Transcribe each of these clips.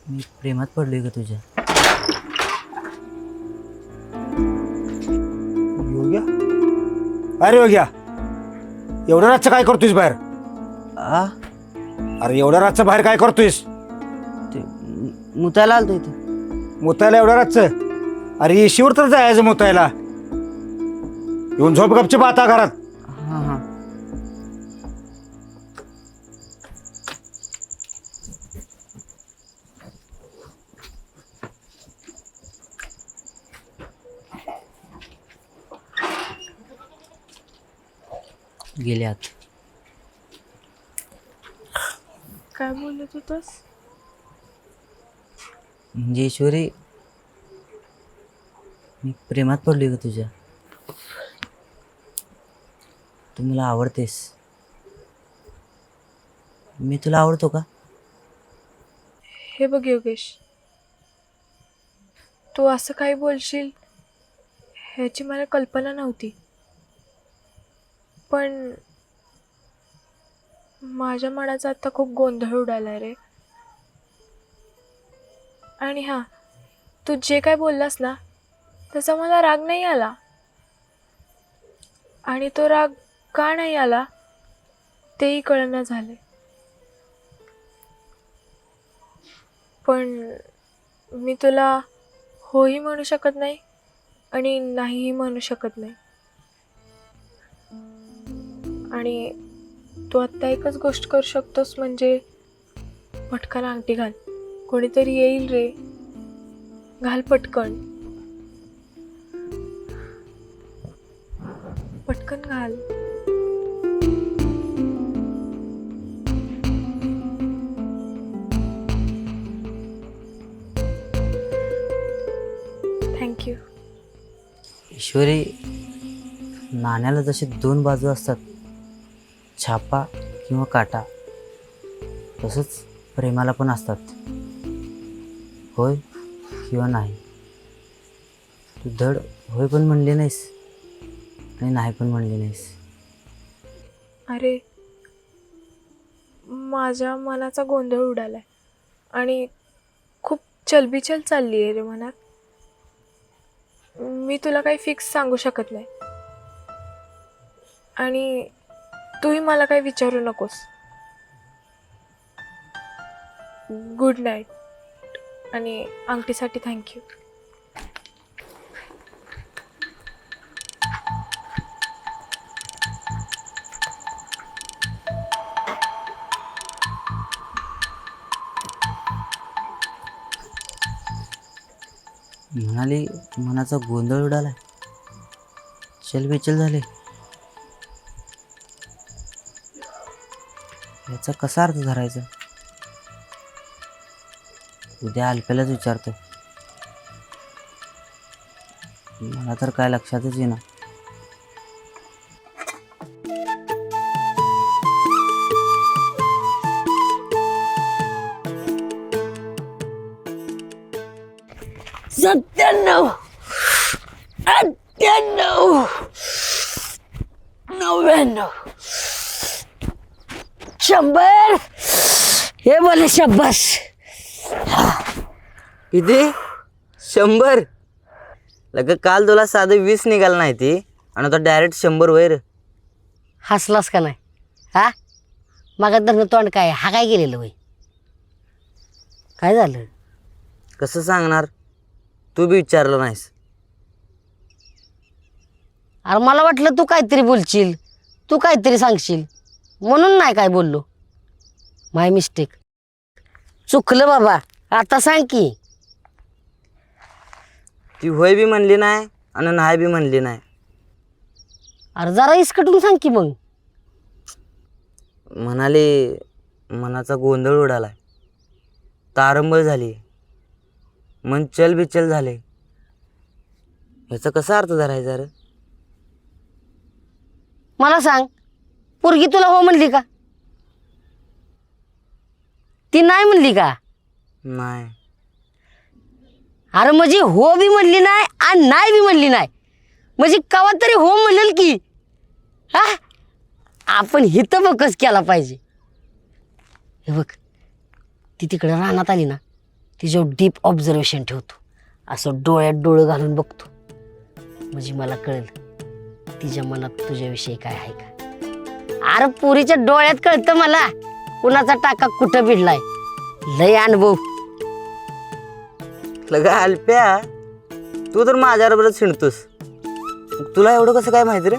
मी प्रेमात पडलोय का तुझ्या? योग्या अरे योग्या, एवढ्या रातचं काय करतोयस बाहेर? आ अरे एवढ्या रातचं बाहेर काय करतोयस? ते मुतायला आलतो इथे. मुतायला एवढ्या रातचं? अरे येशीवर तर जायचं मुतायला. येऊन झोप गपचूप आता घरात. हां हां. गेले आत. काय बोलत होतास? म्हणजे ईश्वरी, मी प्रेमात पडलोय का तुझ्या? तू मला आवडतेस. मी तुला आवडतो का? हे बघ योगेश, तू असं काही बोलशील ह्याची मला कल्पना नव्हती. पण माझ्या मनाचा आता खूप गोंधळ उडालाय रे. आणि हां, तू जे काय बोललास ना त्याचा मला राग नाही आला. आणि तो राग का नाही आला तेही कळेना झाले. पण मी तुला होही म्हणू शकत नाही आणि नाहीही म्हणू शकत नाही. आणि तू आत्ता एकच गोष्ट करू शकतोस, म्हणजे पटकन अंगठी घाल. कोणीतरी येईल रे, घाल पटकन. पटकन घाल. थँक्यू. ईश्वरी, नाण्याला जसे दोन बाजू असतात, छापा किंवा काटा, तसंच प्रेमाला पण असतात, होय किंवा नाही. तू धड होय पण म्हणली नाहीस आणि नाही पण म्हणली नाहीस. अरे, माझ्या मनाचा गोंधळ उडालाय आणि खूप चलबिचल चालली आहे रे मनात. मी तुला काही फिक्स सांगू शकत नाही आणि तूही मला काही विचारू नकोस. गुड नाईट आणि अंगठीसाठी थँक्यू. म्हणाली मनाचा गोंधळ उडालाय, चलबिचल झाले. याचा कसा अर्थ धरायचा? उद्या अल्प्यालाच विचारतो. मला तर काय लक्षातच येईना. सत्त्याण्णव, 98, 99, 100. हे बोले शब्बास. किती? 100? लग काल तुला साधं 20 निघालं नाही ती, आणि आता डायरेक्ट 100 वैर. हसलास का नाही? हा, मागा धरणं तोंड काय हा काय गेलेलं वय? काय झालं? कसं सांगणार? तू बी विचारलं नाहीस. अरे मला वाटलं तू काहीतरी बोलशील, तू काहीतरी सांगशील, म्हणून नाही काय बोललो. माय मिस्टेक. चुकलं बाबा, आता सांग की. ती होय बी म्हणली नाही आणि नाही बी म्हणली नाही. अरे जरा इसकटून सांग की मग. म्हणाली मनाचा गोंधळ उडालाय, तारंबळ झाली, मन चलबिचल झाले. याचा कसा अर्थ धरायचा रे? मला सांग, पोरगी तुला हो म्हणली का? ती नाही म्हणली का? नाही. अरे म्हणजे हो बी म्हणली नाही आणि नाही बी म्हणली नाही, म्हणजे कवा तरी हो म्हणेल की. हा, आपण हिथं फोकस केला पाहिजे. हे बघ, ती तिकडे रानात आली ना तिच्यावर डीप ऑब्झर्वेशन ठेवतो, असं डोळ्यात डोळं घालून बघतो, म्हणजे मला कळेल तिच्या मनात तुझ्याविषयी काय आहे का. अरे पुरीच्या डोळ्यात कळतं मला कुणाचा टाका कुठं भिडलाय. लय अनुभव. लगा अल्प्या, तू तर माझ्याबरोबरच हिंडतोस, तुला एवढं कसं काय माहिती रे?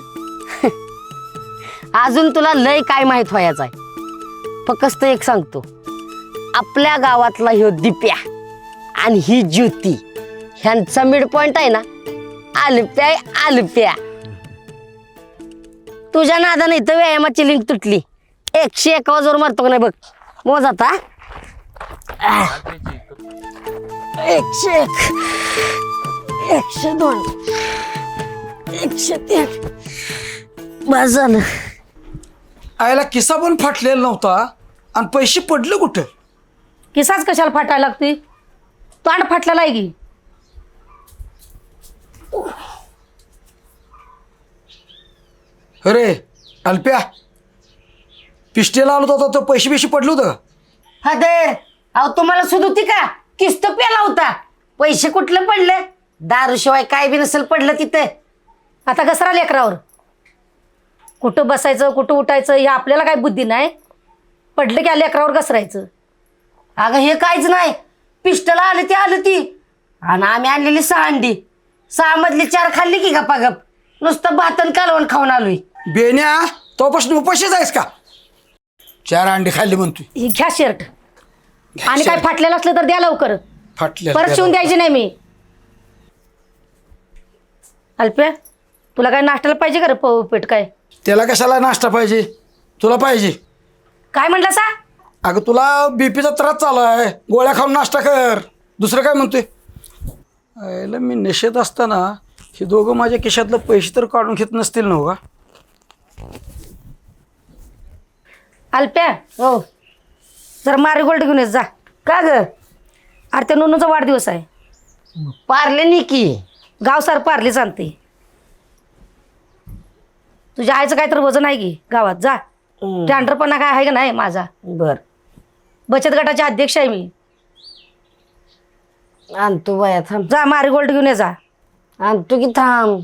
अजून तुला लय काय माहित व्हायचं आहे. फक्त एक सांगतो, आपल्या गावातला ह्यो दिप्या आणि ही ज्योती ह्यांचा मिड पॉइंट आहे ना, आलप्या आहे, आलप्या. तुझ्या नादाने इथं व्यायामाची लिंक तुटली. 101 जोर मारतो का नाही बघ. मोज आता. 101, 102, 103. बस झालं. आयला किस्सा पण फाटलेला नव्हता आणि पैसे पडले कुठं? किसाच कशाला फाटायला लागतोय? तोंड फाटलेला आहे की. अरे अल्प्या, पिस्टेला आलो होता तो पैसे बिशे पडले होतं का? फादर, अहो तुम्हाला सुध होती का? किस्त प्याला होता. पैसे कुठले पडले? दारूशिवाय काय बी नसेल पडलं तिथे. आता घसरा लेकरावर. कुठं बसायचं कुठं उठायचं हे आपल्याला काय बुद्धी नाही. पडलं की लेकरावर घसरायचं. अगं हे काहीच नाही. पिस्टला आली ती आणि आम्ही आणलेली 6 अंडी. 6 मधली 4 खाल्ली की गपागप. नुसतं भातन कालवण खाऊन आलोय. बेन्या, तोपासून उपाशी जायस का? 4 अंडी खाल्ली म्हणतोय. ही घ्या शर्ट. आणि काय फाटलेलं असलं तर द्या लवकर. फाटले परत शिवून द्यायची नाही मी. अल्प्या, तुला काय नाश्त्याला पाहिजे का रे पेट काय? त्याला कशाला नाश्ता पाहिजे? तुला पाहिजे? काय म्हणला सा? अगं तुला बीपीचा त्रास चालू आहे, गोळ्या खाऊन नाश्ता कर. दुसरं काय म्हणतोय? आयला मी निषेध असताना हे दोघं माझ्या खिशातलं पैसे तर काढून घेत नसतील ना का? अल्प्या, हो. जरा मारीगोल्ड घेऊन येत जा. का ग? अरे त्या नोनूचा वाढदिवस आहे. पारले नी की. गावसार पारली सांगते. तुझ्या आईचं काय तर वजन आहे की गावात. जा. टँडरपणा काय आहे का नाही माझा. बर, बचत गटाचे अध्यक्ष आहे मी. आणतो बाया थांब. जा मारीगोल्ड घेऊन ये जा. आणतो की थांब.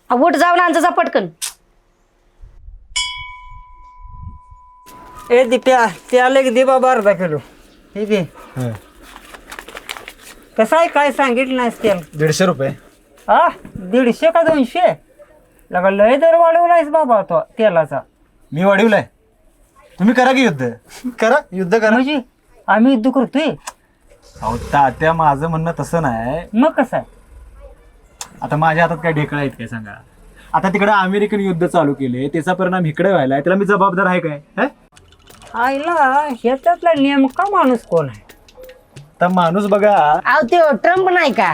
उठ जाऊन आणजा जा पटकन. ए दिप्या, त्याला एक दे बाबा अर्धा किलो. हे दे. कसं आहे काय सांगितलं नाहीस त्याला? 150 रुपये. हा, 150 का 200? लगा लय दर वाढवलायस बाबा तो तेलाचा. मी वाढवलाय. तुम्ही करा की युद्ध. करा युद्ध करा. म्हणजे आम्ही युद्ध करतोय. अहो तात्या, माझं म्हणणं तसं नाही. मग कसं आहे? आता माझ्या हातात काय ढेकळा आहेत काय सांगा? आता तिकडे अमेरिकन युद्ध चालू केले, त्याचा परिणाम इकडे व्हायला, त्याला मी जबाबदार आहे काय? आईला ह्याच्यातला नेमका माणूस कोण आहे? तर माणूस बघा. अहो ते ट्रम्प नाही का?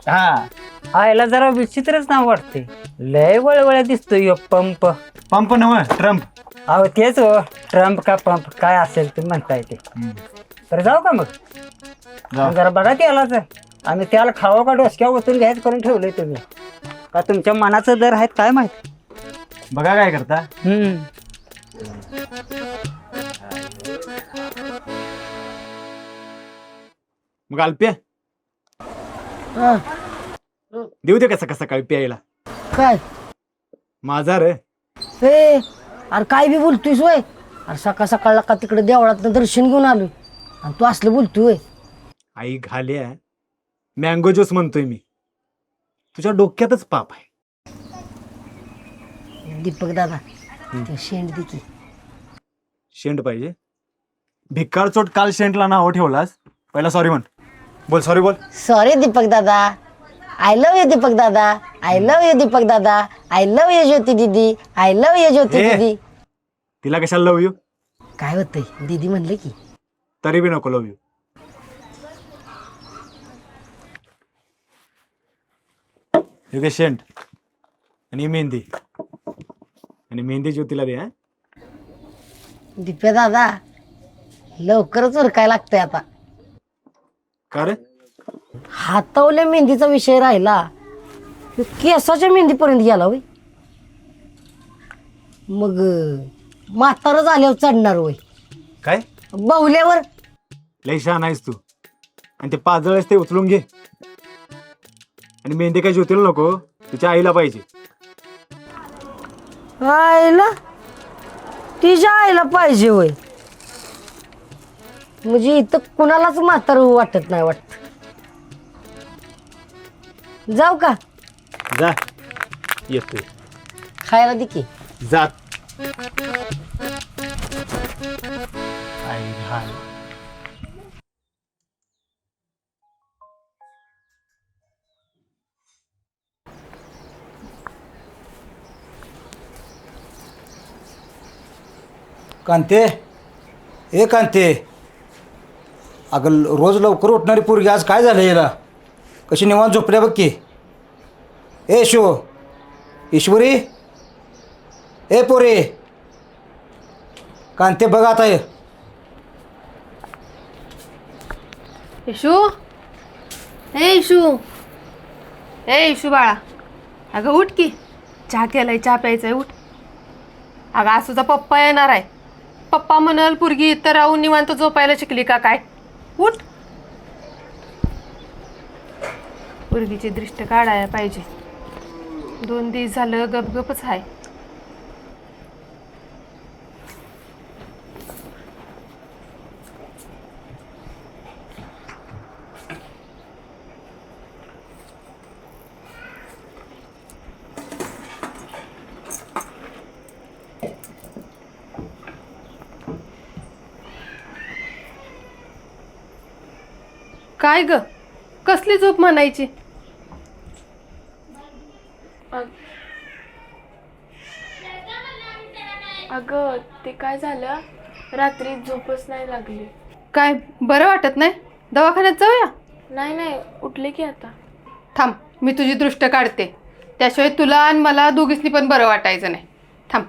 हा, आईला जरा विचित्रच नाव वाटते. लय वळवळ दिसतोय ह्यो पंप. पंप नव्ह, ट्रम्प. अहो तेच हो, ट्रम्प का पंप काय असेल ते म्हणता येते. तर जाऊ का मग? जाऊ. जरा बघा त्यालाच. आम्ही त्याला खावा का डोसक्या ओतून घ्यायचं करून ठेवलंय तुम्ही. का तुमच्या मनाचं दर आहेत काय माहित. बघा काय करता. मग अल्प्या हा. देऊ दे कसं कसं सकाळी प्यायला. काय? माझा रे. हे अरे काय बी बोलतोयस वय? अरे सकाळ सकाळला का तिकडे देवळात दर्शन घेऊन आलोय आणि तू असलं बोलतोय. आई घाल्या, मँगो ज्यूस म्हणतोय मी. तुझ्या डोक्यातच पाप आहे. दीपक दादा, ते शेंड दे की. शेंड पाहिजे? भिक्कार चोट काल शेंडला नाव ठेवलास. पहिला सॉरी म्हण. बोल, सॉरी बोल. सॉरी दीपक दादा. आय लव्ह यू दीपक दादा. आय लव्ह यू दीपक दादा. आय लव्ह यू ज्योती दीदी. आय लव्ह यू ज्योती ए. दीदी. तिला कशाला लव यू? काय होतंय? दीदी म्हणले की. तरी बी नको लव यू. हे घे शेंड आणि मेहंदी. आणि मेहंदी ज्योतीला दे. हा, दीप्या दादा, लवकरच उरकाय लागतंय आता. का रे? हातावल्या मेहंदीचा विषय राहिला, केसाच्या मेहंदीपर्यंत गेला होय. मग म्हातारं झाल्यावर चढणार होय. काय बाहुल्यावर. लय शहाणा आहेस तू. आणि ते पाजळेस ते उचलून घे. आणि मेहंदी काय ज्योतीला नको, तुझ्या आईला पाहिजे. आईला तिच्या आईला पाहिजे होय. म्हणजे इथं कुणालाच म्हातार वाटत नाही वाटत. जाऊ का? जा, येतोय. खायला दे की. जात आई घाल. कांते, ए कांते, अगं रोज लवकर उठणारी पोरगी आज काय झालं याला? कशी निवांत झोपल्या बघ की. ए ईश्वरी, ए पोरे, कांते बघ आता ये. इशू, इशू बाळा, अगं उठ की, चहा केलाय, चहा प्यायचाय, उठ. अगं आज तुझा पप्पा येणार आहे. पप्पा म्हणाल पोरगी इथं राहून निवांत झोपायला शिकली का काय? उठ. पोरगीची दृष्ट काढायला पाहिजे. 2 दिवस झालं गपगपच आहे. काय ग, कसली झोप म्हणायची? अगं ते काय झालं, रात्री झोपच नाही लागली. काय बरं वाटत नाही? दवाखान्यात जाऊया? नाही उठले की आता. थांब, मी तुझी दृष्ट काढते. त्याशिवाय तुला आणि मला दोघीसनी पण बरं वाटायचं नाही. थांब.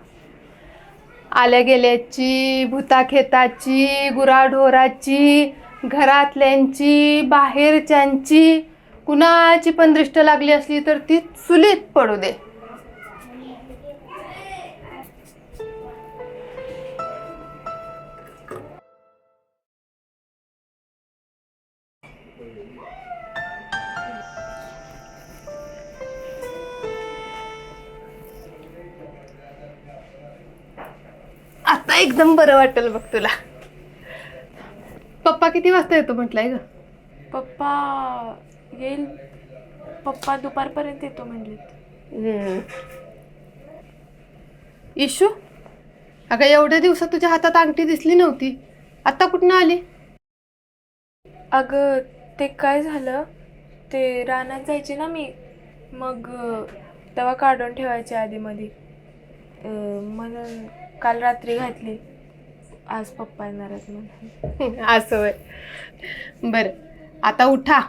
आल्या गेल्याची, भूताखेताची, गुराढोराची, घरातल्यांची, बाहेरच्यांची, कुणाची पण दृष्ट लागली असली तर ती चुलीत पडू दे. आता एकदम बरं वाटेल बघ तुला. पप्पा किती वाजता येतो म्हटलंय ग? पप्पा येईल, पप्पा दुपारपर्यंत येतो म्हणलेत. इशू, अगं एवढ्या दिवसात तुझ्या हातात अंगठी दिसली नव्हती, आता कुठनं आली? अगं ते काय झालं, ते रानात जायचे ना मी, मग तेव्हा काढून ठेवायचे आधीमध्ये, म्हणून काल रात्री घातली. आज पप्पा येणार आहेत म्हणून. असं होय. बरं, आता उठा,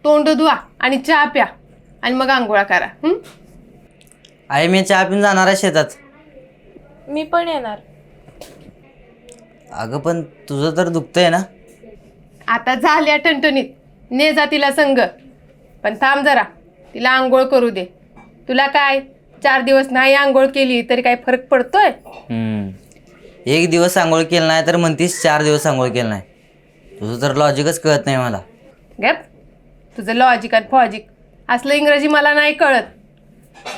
तोंड धुवा आणि चहा प्या आणि मग आंघोळा करा. आई मी चहा पिऊन जाणार आहे शेतात. मी पण येणार. अगं पण तुझं तर दुखतंय ना. आता झाल्या टणटणीत, ने जा तिला संग. पण थांब जरा, तिला आंघोळ करू दे. तुला काय 4 दिवस नाही आंघोळ केली तरी काय फरक पडतोय? 1 दिवस आंघोळ केलं नाही तर म्हणतीस 4 दिवस आंघोळ केलं नाही. तुझं तर लॉजिकच कळत नाही मला. गप, तुझं लॉजिक आणि फॉजिक असलं इंग्रजी मला नाही कळत.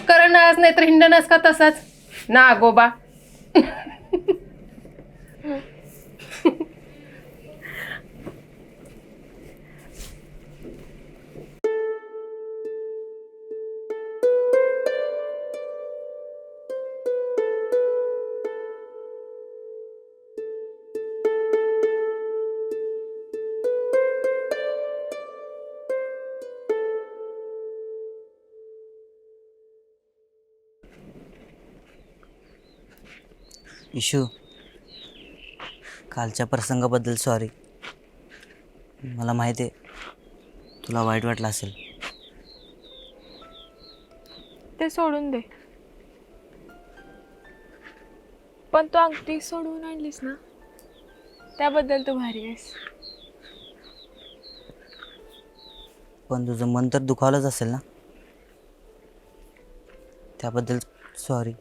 करणच नाही तर हिंडणच का तसाच ना गोबा. इशू, कालच्या प्रसंगाबद्दल सॉरी. मला माहिती आहे तुला वाईट वाटलं असेल. ते सोडून दे. पण तू अंगठी सोडवून आणलीस ना, त्याबद्दल तू भारी आहेस. पण तुझं मन तर दुखावलंच असेल ना, त्याबद्दल सॉरी.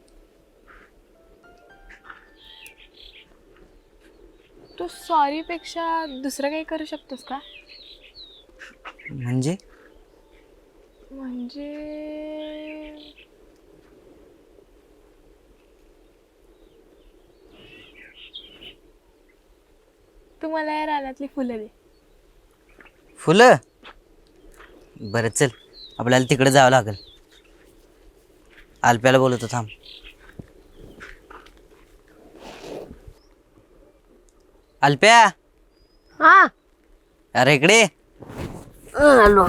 तू सॉरीपेक्षा दुसरं काही करू शकतोस का? म्हणजे म्हणजे तू मला या रानातली फुलं दे. फुलं? बरं चल, आपल्याला तिकडे जावं लागेल. आलप्याला बोलवतो, थांब. अल्प्या, हा अरे इकडे. आलो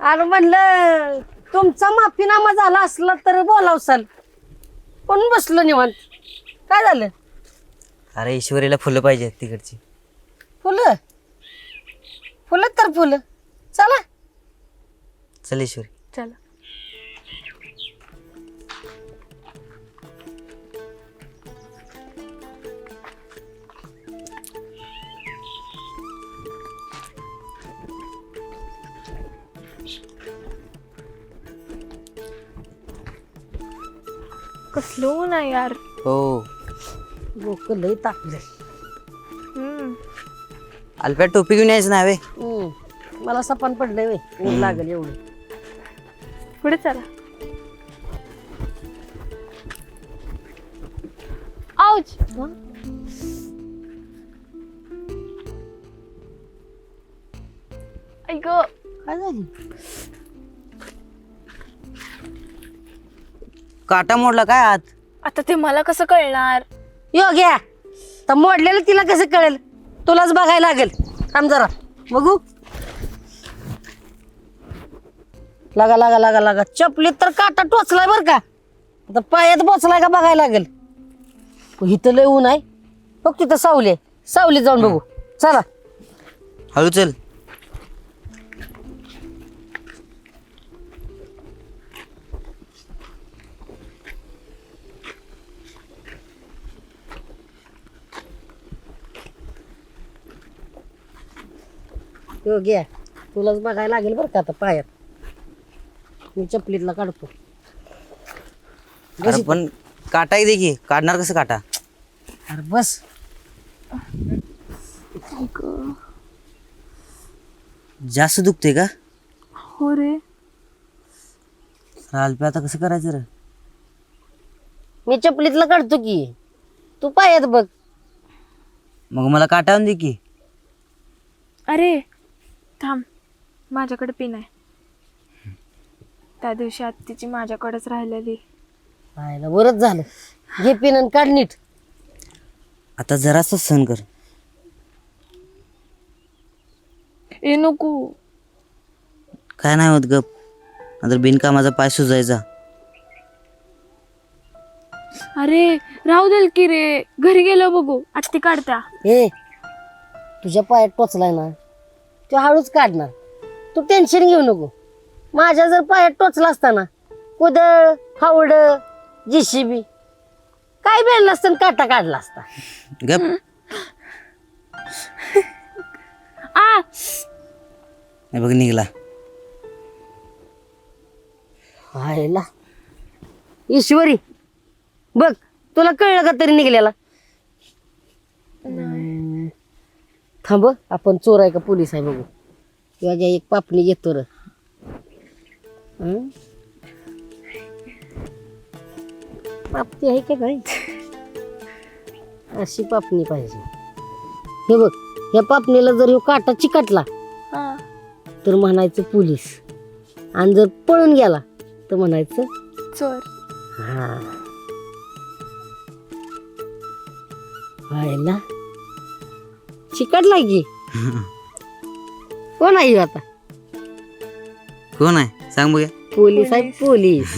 आलो म्हणलं तुमचा माफीनामा झाला असला तर बोलावसाल पण बसलो निवांत. काय झालं? अरे ईश्वरीला फुलं पाहिजे तिकडची. फुलं फुलं तर फुलं. चला चल ईश्वरी. चला. कसलं ऊन आहे यार. हो. डोकं लय तापलंय. अल्प्या टोपी घेऊन यायचं ना वे. मला सपान पडलंय वे. ऊन लागेल एवढं. पुढे चला. आउच. ऐक काय झालं? काटा मोडला काय आत? आता ते मला कसं कळणार? यो घ्या तर मोडलेलं तिला कसं कळेल? तुलाच बघायला लागेल. थांब जरा बघू. लागा लागा लागा लागा. चपलीत तर काटा टोचलाय बर का. आता पायात बोचलाय का बघायला लागेल. इथं लय ऊन आहे. बघ तिथं सावली आहे. सावलीत जाऊन बघू. चला. हळू चल. यो घ्या तुलाच बघायला लागेल बरं का आता पायात. मी चपलीतला काढतो. अरे पण काटा दे की, काढणार कसं काटा? अरे बस. जास्त दुखते का? हो रे. अल्प्या आता कसं करायचं रे? मी चपलीतला काढतो की तू पायात बघ. मग मला काटा आणून दे की. अरे थांब, माझ्याकडे पिन आहे. त्या दिवशी आत्तीची माझ्याकडेच राहिलेली. पाहायला बरंच झालं. घे पिन आणि काढ नीट. आता जरासं सहन कर. ए नको. काय नाही होत, गप. नंतर बिनकामाचा पाय सुजायचा. अरे राहू देल की रे, घरी गेलो बघू आत्ती काढता. ए तुझ्या पायात टोचलाय ना, तू हळूच काढणार. तू टेन्शन घेऊ नको. माझ्या जर पायात टोचला असता ना, कुदळ फावड JCB काय बेळलं असतं, काटा काढला असता. गप. आ नाही बघ निघला. हायला ईश्वरी बघ, तुला कळलं का तरी निघलेला? थांब, आपण चोर आहे का पोलीस आहे बघू. किंवा एक पापणी घेतो र. पापणी आहे का काय? अशी पापणी पाहिजे. हे बघ, या पापणीला जर ह्यो काटा चिकटला हा. तर म्हणायचं पोलीस, आणि जर पळून गेला तर म्हणायचं चोर. हा. हायला चिकटला की. कोण आहे ह्यो आता? कोण आहे सांग बघ. पोलीस आहे, पोलीस.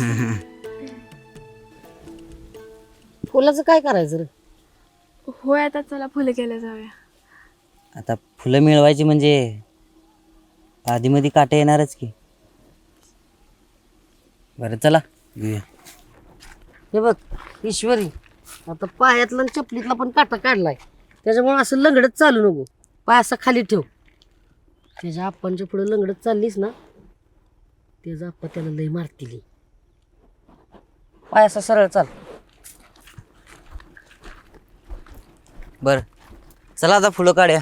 फुलाचं काय करायचं रे? होय, आता चला फुलं केलं जाऊया. आता फुलं मिळवायची म्हणजे आधीमध्ये काटे येणारच की. बरं चला घेऊया. हे बघ ईश्वरी, आता पायातला आणि चपलीतला पण काटा काढलाय. त्याच्यामुळे असं लंगडत चालू नको. पाय असा खाली ठेव. त्याच्या आप्पांच्या पुढे लंगडत चाललीस ना, त्याचा आप्पा त्याला लय मारतील. पाय असा सरळ चाल. बरं चला आता फुलं काढूया.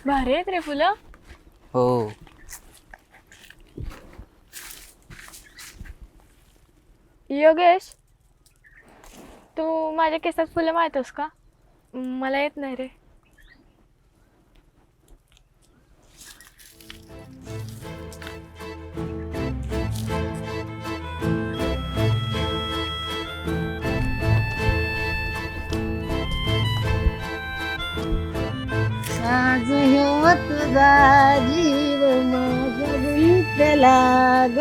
भारी आहेत रे फुलं. हो. योगेश, तू माझ्या केसात फुलं मारतोस का? मला येत नाही रे. आज ह्यो तुझा जीव माझ्या गुंतला ग,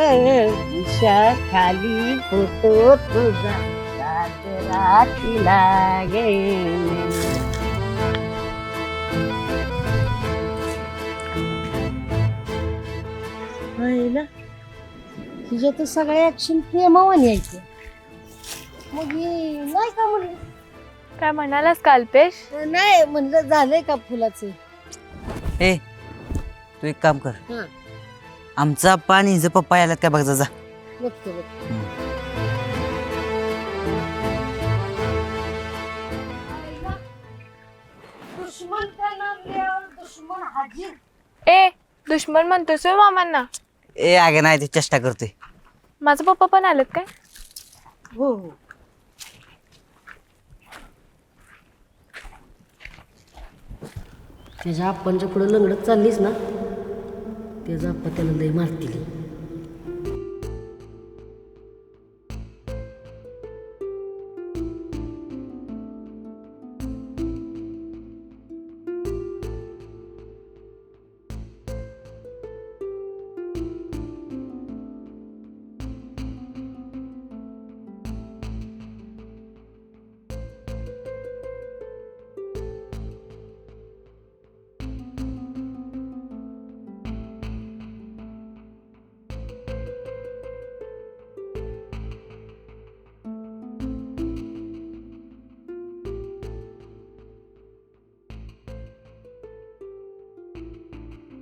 उषा खाली फोटो तुझा रातीला गे. तुझ्या तर सगळ्या ऍक्शन प्रेमावानी यायचं. मग हे नाही का म्हणलं? काय म्हणालास काल्पेश? नाही म्हणलं झालंय का फुलाचं? ए तू एक काम कर, हा. आमचा पाणी हिचं पप्पा यायला काय बघ जा. बघतो बघतो. दुश्मन का नाम दुश्मन हाजीर. ए, दुश्मन म्हणतोस होय मामांना? ए अगे नाही, ते चेष्टा करतोय. माझं पप्पा पण आलेत काय? हो हो. त्याच्या आप्पांच्या पुढे लंगडत चाललीस ना, त्याचा आप्पा त्याला लय मारतील.